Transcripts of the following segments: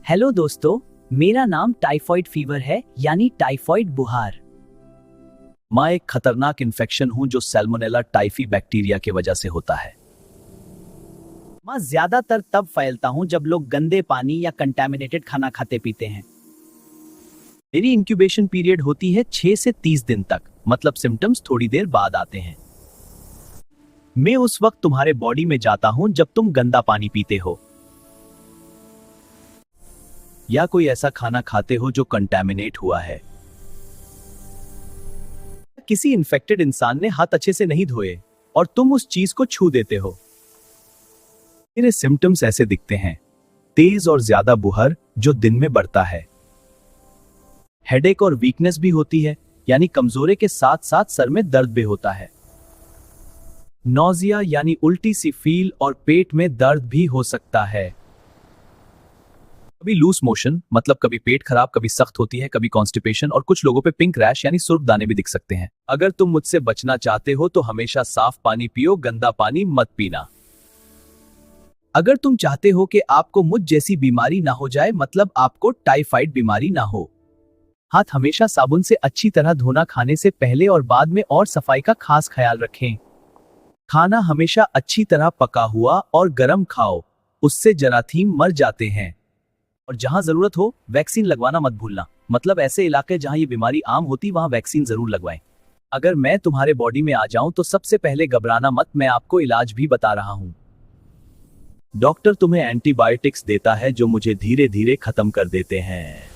Hello दोस्तों, मेरा नाम टाइफॉइड फीवर है यानी टाइफॉइड बुखार। मैं एक खतरनाक इन्फेक्शन हूं जो सैल्मोनेला टाइफी बैक्टीरिया की वजह से होता है। मैं ज्यादातर तब फैलता हूं जब लोग गंदे पानी या कंटामिनेटेड खाना खाते पीते हैं। मेरी इंक्यूबेशन पीरियड होती है 6 से 30 दिन तक, मतलब सिम्टम्स थोड़ी देर बाद आते हैं। मैं उस वक्त तुम्हारे बॉडी में जाता हूं जब तुम गंदा पानी पीते हो या कोई ऐसा खाना खाते हो जो कंटामिनेट हुआ है। किसी इन्फेक्टेड इंसान ने हाथ अच्छे से नहीं धोए और तुम उस चीज को छू देते हो। मेरे सिम्टम्स ऐसे दिखते हैं: तेज और ज्यादा बुखार जो दिन में बढ़ता है, हेडेक और वीकनेस भी होती है, यानी कमजोरी के साथ साथ सर में दर्द भी होता है, नौजिया यानी उल्टी सी फील और पेट में दर्द भी हो सकता है, कभी लूज मोशन मतलब कभी पेट खराब, कभी सख्त होती है, कभी कॉन्स्टिपेशन और कुछ लोगों पे पिंक रैश यानी सुर्ख दाने भी दिख सकते हैं। अगर तुम मुझसे बचना चाहते हो तो हमेशा साफ पानी पियो, गंदा पानी मत पीना। अगर तुम चाहते हो कि आपको मुझ जैसी बीमारी ना हो जाए, मतलब आपको टाइफाइड बीमारी ना हो, हाथ हमेशा साबुन से अच्छी तरह धोना, खाने से पहले और बाद में, और सफाई का खास ख्याल रखें। खाना हमेशा अच्छी तरह पका हुआ और गर्म खाओ, उससे जराथीम मर जाते हैं। और जहां जरूरत हो वैक्सीन लगवाना मत भूलना, मतलब ऐसे इलाके जहां ये बीमारी आम होती वहां वैक्सीन जरूर लगवाएं। अगर मैं तुम्हारे बॉडी में आ जाऊं तो सबसे पहले घबराना मत, मैं आपको इलाज भी बता रहा हूं। डॉक्टर तुम्हें एंटीबायोटिक्स देता है जो मुझे धीरे धीरे खत्म कर देते हैं,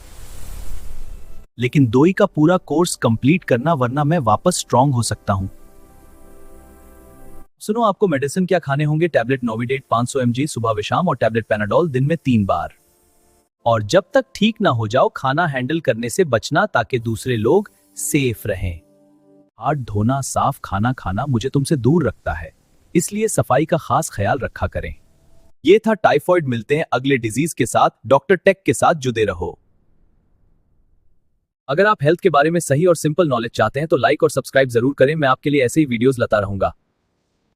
लेकिन दवाई का पूरा कोर्स कंप्लीट करना वरना मैं वापस स्ट्रांग हो सकता हूं। सुनो, आपको मेडिसिन क्या खाने होंगे: टैबलेट नोविडेट 500 mg सुबह व शाम और टैबलेट पैनाडोल दिन में 3 बार। और जब तक ठीक ना हो जाओ खाना हैंडल करने से बचना ताकि दूसरे लोग सेफ रहें। हाथ धोना, साफ खाना खाना मुझे तुमसे दूर रखता है, इसलिए सफाई का खास ख्याल रखा करें। ये था टाइफॉइड। मिलते हैं अगले डिजीज के साथ। डॉक्टर टेक के साथ जुड़े रहो। अगर आप हेल्थ के बारे में सही और सिंपल नॉलेज चाहते हैं तो लाइक और सब्सक्राइब जरूर करें। मैं आपके लिए ऐसे ही वीडियोस लाता रहूंगा।